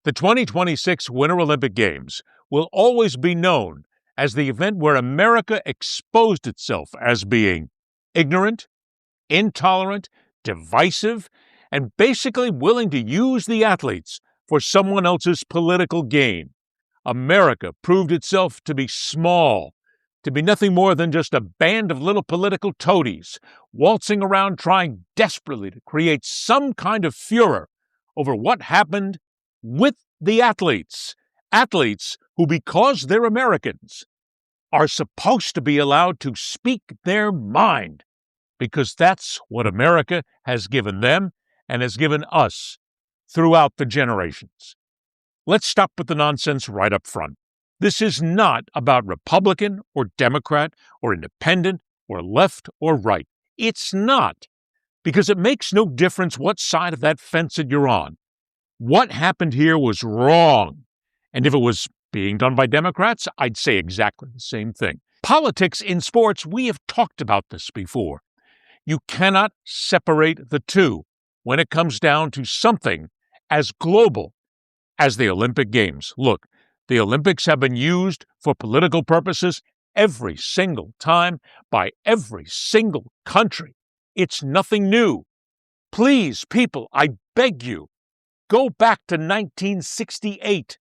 The 2026 Winter Olympic Games will always be known as the event where America exposed itself as being ignorant, intolerant, divisive, and basically willing to use the athletes for someone else's political gain. America proved itself to be small, to be nothing more than just a band of little political toadies waltzing around trying desperately to create some kind of furor over what happened with the athletes. Athletes who, because they're Americans, are supposed to be allowed to speak their mind, because that's what America has given them and has given us throughout the generations. Let's stop with the nonsense right up front. This is not about Republican or Democrat or independent or left or right. It's not, because it makes no difference what side of that fence that you're on. What happened here was wrong. And if it was being done by Democrats, I'd say exactly the same thing. Politics in sports, we have talked about this before. You cannot separate the two when it comes down to something as global as the Olympic Games. Look, the Olympics have been used for political purposes every single time by every single country. It's nothing new. Please, people, I beg you, go back to 1968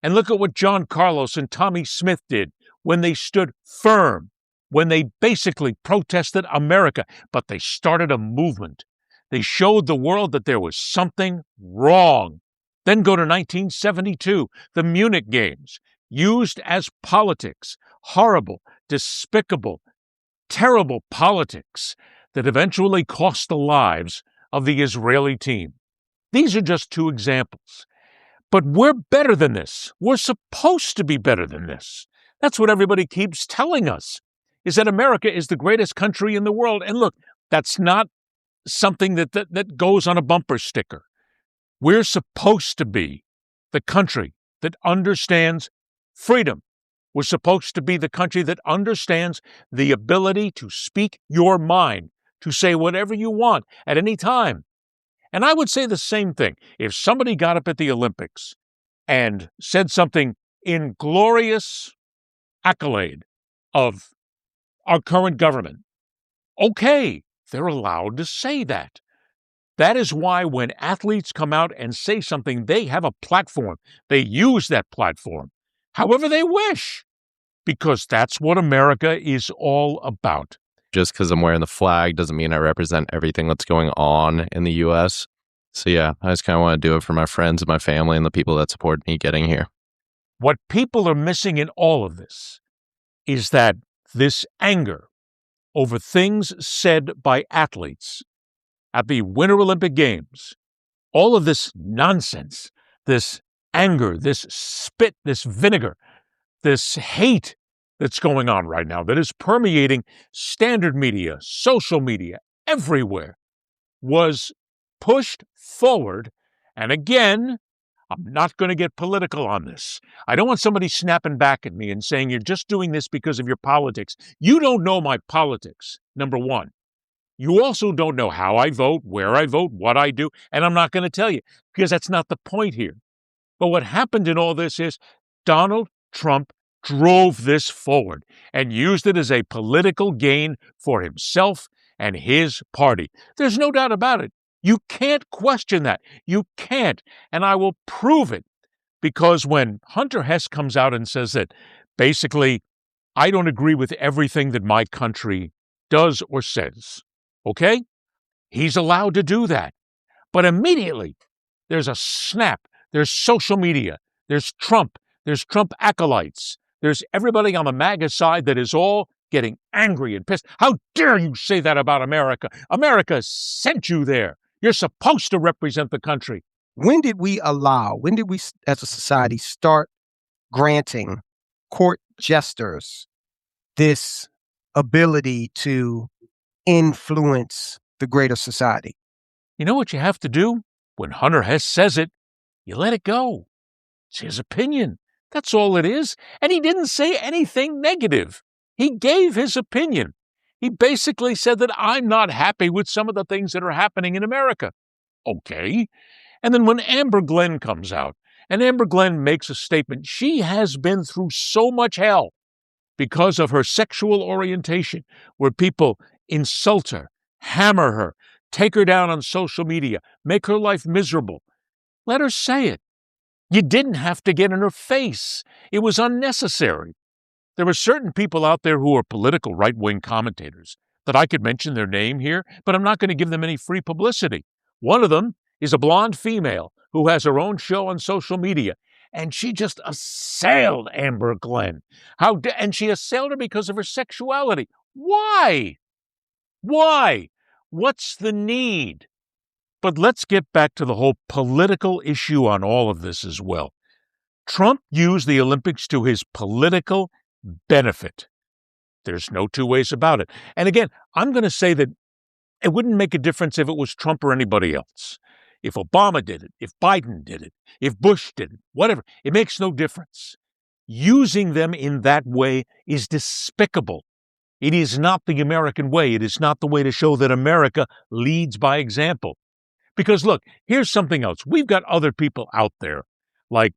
and look at what John Carlos and Tommy Smith did when they stood firm, when they basically protested America, but they started a movement. They showed the world that there was something wrong. Then go to 1972, the Munich Games, used as politics, horrible, despicable, terrible politics that eventually cost the lives of the Israeli team. These are just two examples. But we're better than this. We're supposed to be better than this. That's what everybody keeps telling us, is that America is the greatest country in the world. And look, that's not something that goes on a bumper sticker. We're supposed to be the country that understands freedom. We're supposed to be the country that understands the ability to speak your mind, to say whatever you want at any time. And I would say the same thing. If somebody got up at the Olympics and said something in glorious accolade of our current government, okay, they're allowed to say that. That is why when athletes come out and say something, they have a platform. They use that platform however they wish, because that's what America is all about. Just because I'm wearing the flag doesn't mean I represent everything that's going on in the U.S. So yeah, I just kind of want to do it for my friends and my family and the people that support me getting here. What people are missing in all of this is that this anger over things said by athletes at the Winter Olympic Games, all of this nonsense, this anger, this spit, this vinegar, this hate that's going on right now, that is permeating standard media, social media, everywhere, was pushed forward. And again, I'm not going to get political on this. I don't want somebody snapping back at me and saying you're just doing this because of your politics. You don't know my politics, number one. You also don't know how I vote, where I vote, what I do, and I'm not going to tell you because that's not the point here. But what happened in all this is Donald Trump drove this forward and used it as a political gain for himself and his party. There's no doubt about it. You can't question that. You can't. And I will prove it, because when Hunter Hess comes out and says that basically I don't agree with everything that my country does or says, okay? He's allowed to do that. But immediately there's a snap. There's social media. There's Trump acolytes. There's everybody on the MAGA side that is all getting angry and pissed. How dare you say that about America? America sent you there. You're supposed to represent the country. When did we as a society start granting court jesters this ability to influence the greater society? You know what you have to do? When Hunter Hess says it, you let it go. It's his opinion. That's all it is. And he didn't say anything negative. He gave his opinion. He basically said that I'm not happy with some of the things that are happening in America. Okay. And then when Amber Glenn comes out And Amber Glenn makes a statement. She has been through so much hell because of her sexual orientation, where people insult her, hammer her, take her down on social media, make her life miserable. Let her say it. You didn't have to get in her face. It was unnecessary. There are certain people out there who are political right-wing commentators that I could mention their name here, but I'm not going to give them any free publicity. One of them is a blonde female who has her own show on social media, and she just assailed Amber Glenn. And she assailed her because of her sexuality. Why? Why? What's the need? But let's get back to the whole political issue on all of this as well. Trump used the Olympics to his political benefit. There's no two ways about it. And again, I'm going to say that it wouldn't make a difference if it was Trump or anybody else. If Obama did it, if Biden did it, if Bush did it, whatever, it makes no difference. Using them in that way is despicable. It is not the American way. It is not the way to show that America leads by example. Because look, here's something else. We've got other people out there, like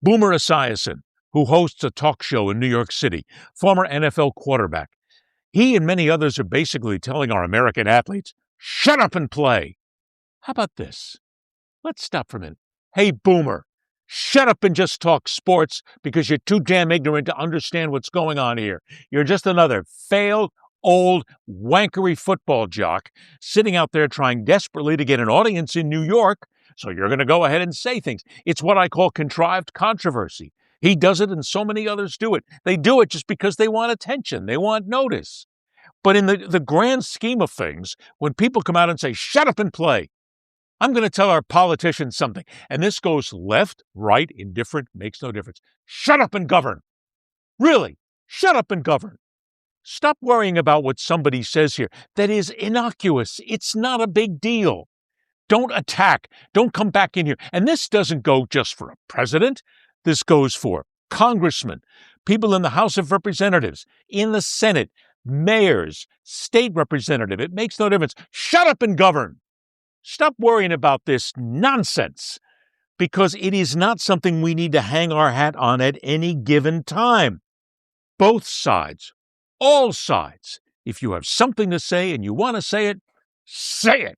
Boomer Esiason, who hosts a talk show in New York City, former NFL quarterback. He and many others are basically telling our American athletes, shut up and play. How about this? Let's stop for a minute. Hey, Boomer, shut up and just talk sports because you're too damn ignorant to understand what's going on here. You're just another failed, old, wankery football jock sitting out there trying desperately to get an audience in New York, so you're going to go ahead and say things. It's what I call contrived controversy. He does it and so many others do it. They do it just because they want attention. They want notice. But in the grand scheme of things, when people come out and say, shut up and play, I'm going to tell our politicians something. And this goes left, right, indifferent, makes no difference. Shut up and govern. Really, shut up and govern. Stop worrying about what somebody says here. That is innocuous. It's not a big deal. Don't attack. Don't come back in here. And this doesn't go just for a president. This goes for congressmen, people in the House of Representatives, in the Senate, mayors, state representative. It makes no difference. Shut up and govern. Stop worrying about this nonsense, because it is not something we need to hang our hat on at any given time. Both sides, all sides, if you have something to say and you want to say it, say it.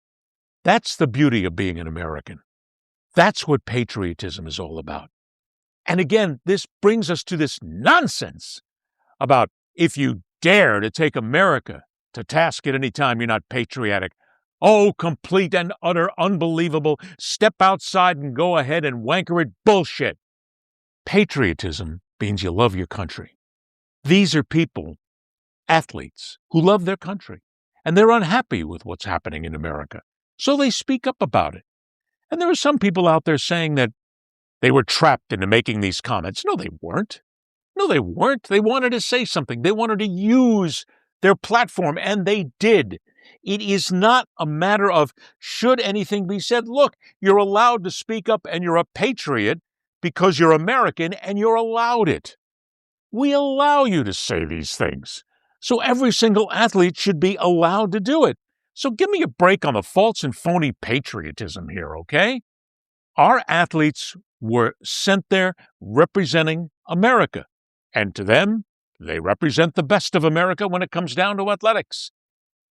That's the beauty of being an American. That's what patriotism is all about. And again, this brings us to this nonsense about if you dare to take America to task at any time, you're not patriotic. Oh, complete and utter unbelievable. Step outside and go ahead and wanker it bullshit. Patriotism means you love your country. These are people, athletes, who love their country, and they're unhappy with what's happening in America. So they speak up about it. And there are some people out there saying that they were trapped into making these comments. No, they weren't. No, they weren't. They wanted to say something. They wanted to use their platform, and they did. It is not a matter of should anything be said. Look, you're allowed to speak up, and you're a patriot because you're American, and you're allowed it. We allow you to say these things. So every single athlete should be allowed to do it. So give me a break on the false and phony patriotism here, okay? Our athletes were sent there representing America. And to them, they represent the best of America when it comes down to athletics.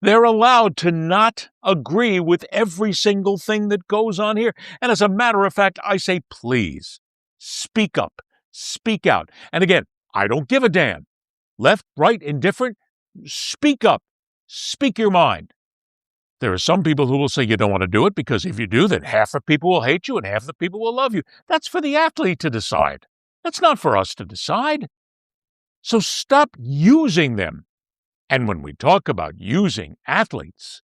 They're allowed to not agree with every single thing that goes on here. And as a matter of fact, I say, please, speak up, speak out. And again, I don't give a damn. Left, right, indifferent, speak up, speak your mind. There are some people who will say you don't want to do it because if you do, then half the people will hate you and half the people will love you. That's for the athlete to decide. That's not for us to decide. So stop using them. And when we talk about using athletes,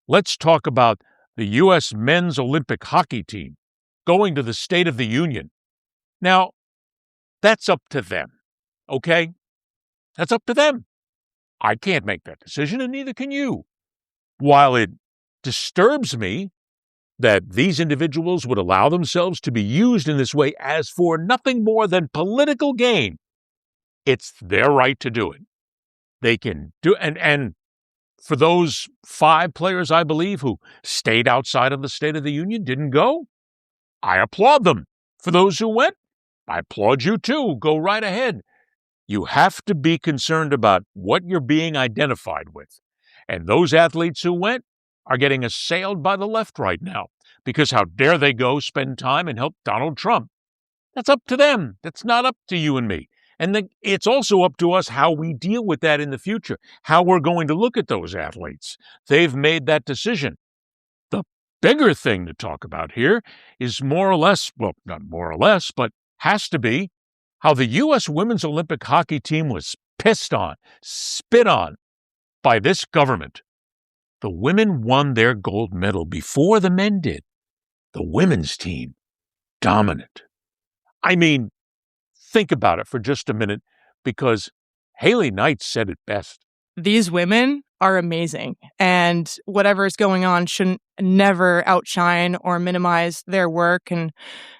let's talk about the U.S. men's Olympic hockey team going to the State of the Union. Now, that's up to them, okay? That's up to them. I can't make that decision, and neither can you. While it disturbs me that these individuals would allow themselves to be used in this way as for nothing more than political gain, it's their right to do it. They can do and for those 5 players, I believe, who stayed outside of the State of the Union, didn't go, I applaud them For those who went, I applaud you too. Go right ahead. You have to be concerned about what you're being identified with. And those athletes who went are getting assailed by the left right now because how dare they go spend time and help Donald Trump? That's up to them. That's not up to you and me. And it's also up to us how we deal with that in the future, how we're going to look at those athletes. They've made that decision. The bigger thing to talk about here is more or less, well, not more or less, but has to be how the U.S. Women's Olympic hockey team was pissed on, spit on by this government. The women won their gold medal before the men did. The women's team, dominant. I mean, think about it for just a minute, because Haley Knight said it best. These women are amazing, and whatever is going on shouldn't never outshine or minimize their work and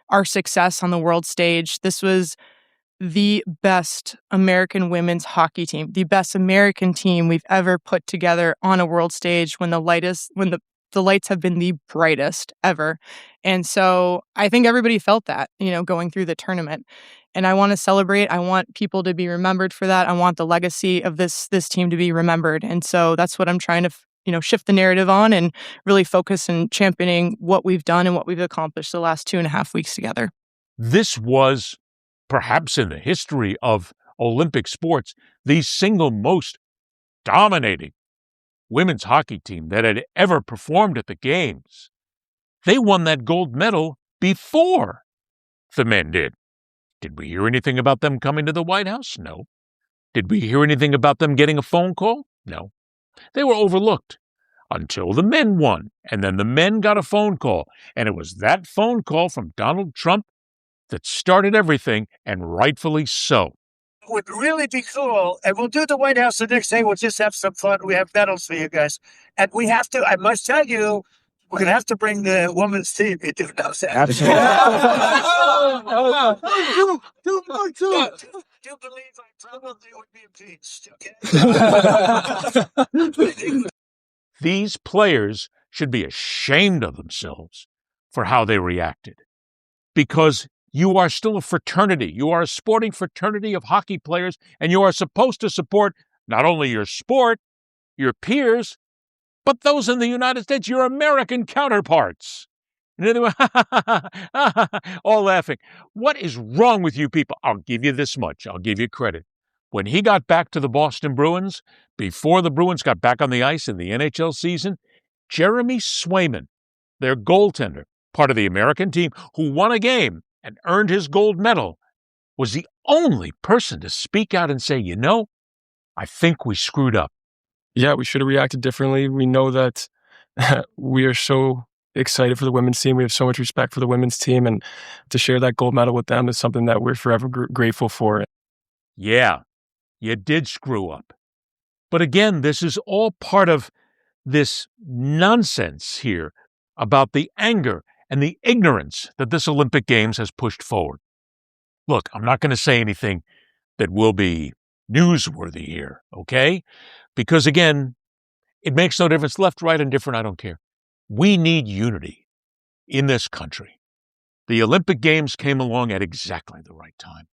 our success on the world stage. This was the best American women's hockey team, the best American team we've ever put together on a world stage when the lights have been the brightest ever. And so I think everybody felt that, going through the tournament. And I want to celebrate. I want people to be remembered for that. I want the legacy of this team to be remembered. And so that's what I'm trying to shift the narrative on and really focus on championing what we've done and what we've accomplished the last 2.5 weeks together. This was, perhaps in the history of Olympic sports, the single most dominating women's hockey team that had ever performed at the Games. They won that gold medal before the men did. Did we hear anything about them coming to the White House? No. Did we hear anything about them getting a phone call? No. They were overlooked until the men won, and then the men got a phone call, and it was that phone call from Donald Trump that started everything, and rightfully so. It would really be cool, and we'll do the White House the next day. We'll just have some fun. We have medals for you guys. And we have to, I must tell you, we're going to have to bring the women's team into those. Absolutely. Do believe I probably would be impeached, okay? These players should be ashamed of themselves for how they reacted, because you are still a fraternity. You are a sporting fraternity of hockey players, and you are supposed to support not only your sport, your peers, but those in the United States, your American counterparts. And they were all laughing. What is wrong with you people? I'll give you this much. I'll give you credit. When he got back to the Boston Bruins, before the Bruins got back on the ice in the NHL season, Jeremy Swayman, their goaltender, part of the American team, who won a game and earned his gold medal, was the only person to speak out and say, I think we screwed up. Yeah, we should have reacted differently. We know that we are so excited for the women's team. We have so much respect for the women's team, and to share that gold medal with them is something that we're forever grateful for. Yeah, you did screw up. But again, this is all part of this nonsense here about the anger and the ignorance that this Olympic Games has pushed forward. Look, I'm not going to say anything that will be newsworthy here, okay? Because again, it makes no difference, left, right, and different, I don't care. We need unity in this country. The Olympic Games came along at exactly the right time.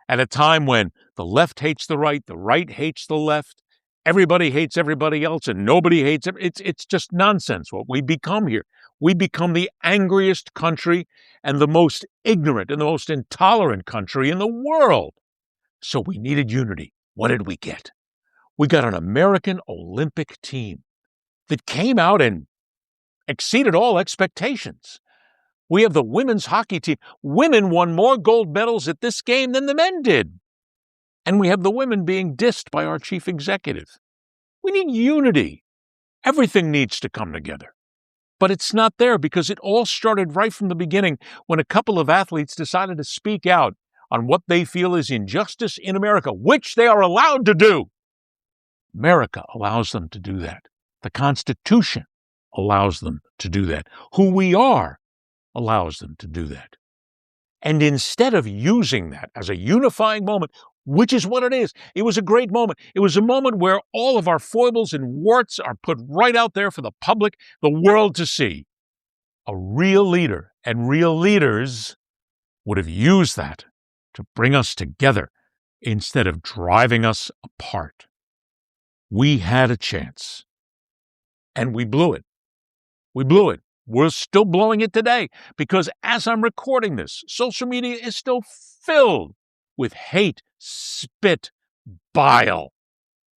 At a time when the left hates the right hates the left, everybody hates everybody else, and nobody hates it's just nonsense what we become here. We become the angriest country and the most ignorant and the most intolerant country in the world. So we needed unity. What did we get? We got an American Olympic team that came out and exceeded all expectations. We have the women's hockey team. Women won more gold medals at this game than the men did. And we have the women being dissed by our chief executive. We need unity. Everything needs to come together. But it's not there because it all started right from the beginning when a couple of athletes decided to speak out on what they feel is injustice in America, which they are allowed to do. America allows them to do that. The Constitution allows them to do that. Who we are allows them to do that. And instead of using that as a unifying moment, which is what it is, it was a great moment. It was a moment where all of our foibles and warts are put right out there for the public, the world to see. A real leader and real leaders would have used that to bring us together instead of driving us apart. We had a chance, and we blew it. We blew it. We're still blowing it today because as I'm recording this, social media is still filled with hate, spit, bile,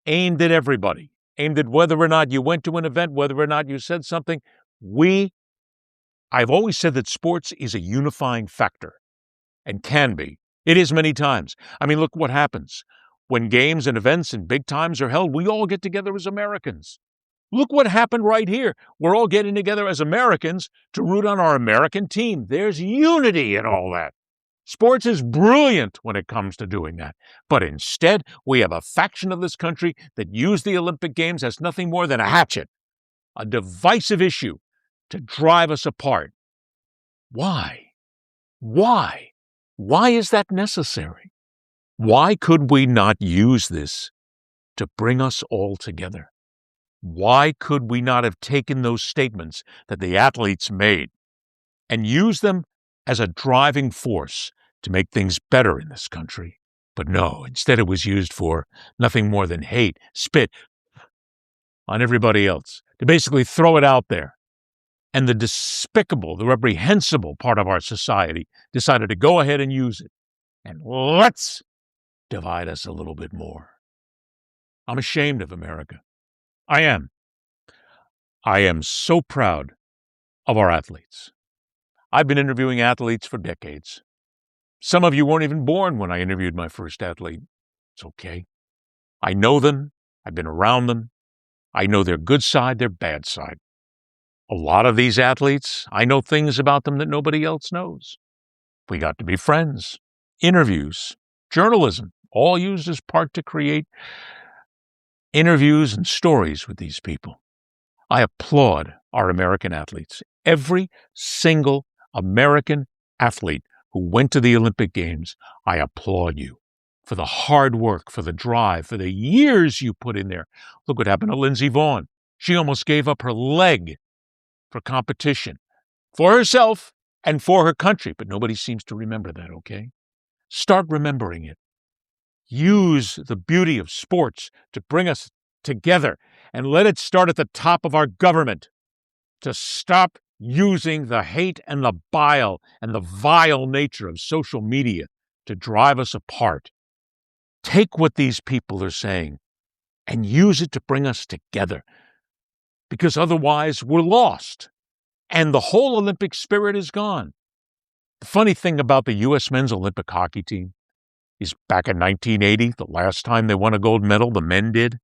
aimed at everybody, aimed at whether or not you went to an event, whether or not you said something. I've always said that sports is a unifying factor and can be. It is many times. I mean, look what happens. When games and events and big times are held, we all get together as Americans. Look what happened right here. We're all getting together as Americans to root on our American team. There's unity in all that. Sports is brilliant when it comes to doing that. But instead, we have a faction of this country that use the Olympic Games as nothing more than a hatchet, a divisive issue to drive us apart. Why? Why? Why is that necessary? Why could we not use this to bring us all together? Why could we not have taken those statements that the athletes made and used them as a driving force to make things better in this country? But no, instead it was used for nothing more than hate, spit on everybody else, to basically throw it out there. And the despicable, the reprehensible part of our society decided to go ahead and use it. And let's divide us a little bit more. I'm ashamed of America. I am. I am so proud of our athletes. I've been interviewing athletes for decades. Some of you weren't even born when I interviewed my first athlete. It's okay. I know them. I've been around them. I know their good side, their bad side. A lot of these athletes, I know things about them that nobody else knows. We got to be friends. Interviews, journalism, all used as part to create interviews and stories with these people. I applaud our American athletes. Every single American athlete who went to the Olympic Games, I applaud you for the hard work, for the drive, for the years you put in there. Look what happened to Lindsey Vonn. She almost gave up her leg for competition, for herself and for her country, but nobody seems to remember that, okay? Start remembering it. Use the beauty of sports to bring us together, and let it start at the top of our government to stop using the hate and the bile and the vile nature of social media to drive us apart. Take what these people are saying and use it to bring us together, because otherwise we're lost and the whole Olympic spirit is gone. The funny thing about the U.S. men's Olympic hockey team is back in 1980, the last time they won a gold medal, the men did,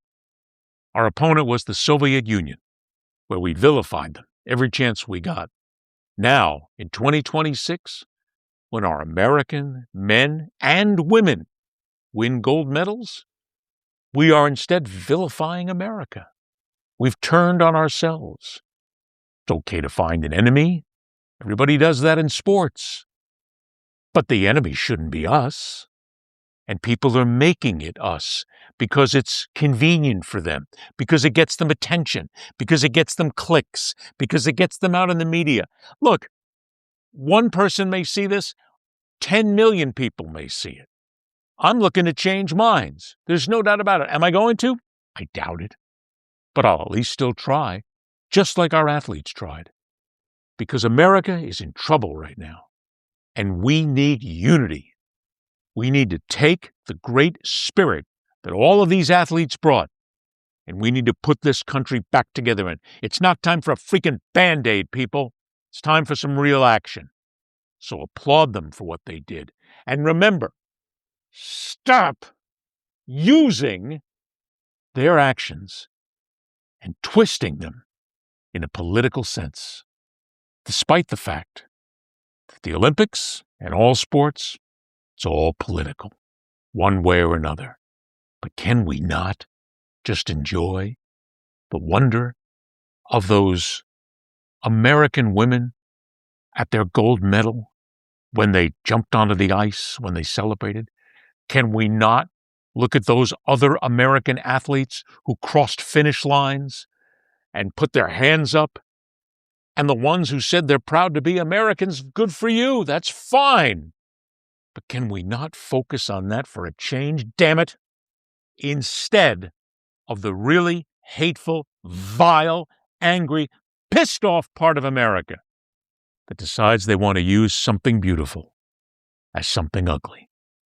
our opponent was the Soviet Union, where we vilified them every chance we got. Now, in 2026, when our American men and women win gold medals, we are instead vilifying America. We've turned on ourselves. It's okay to find an enemy. Everybody does that in sports. But the enemy shouldn't be us. And people are making it us because it's convenient for them, because it gets them attention, because it gets them clicks, because it gets them out in the media. Look, one person may see this, 10 million people may see it. I'm looking to change minds. There's no doubt about it. Am I going to? I doubt it. But I'll at least still try, just like our athletes tried. Because America is in trouble right now, and we need unity. We need to take the great spirit that all of these athletes brought, and we need to put this country back together. And it's not time for a freaking Band-Aid, people. It's time for some real action. So applaud them for what they did. And remember, stop using their actions and twisting them in a political sense, despite the fact that the Olympics and all sports, it's all political, one way or another. But can we not just enjoy the wonder of those American women at their gold medal when they jumped onto the ice, when they celebrated? Can we not look at those other American athletes who crossed finish lines and put their hands up? And the ones who said they're proud to be Americans, good for you, that's fine. But can we not focus on that for a change, damn it? Instead of the really hateful, vile, angry, pissed off part of America that decides they want to use something beautiful as something ugly.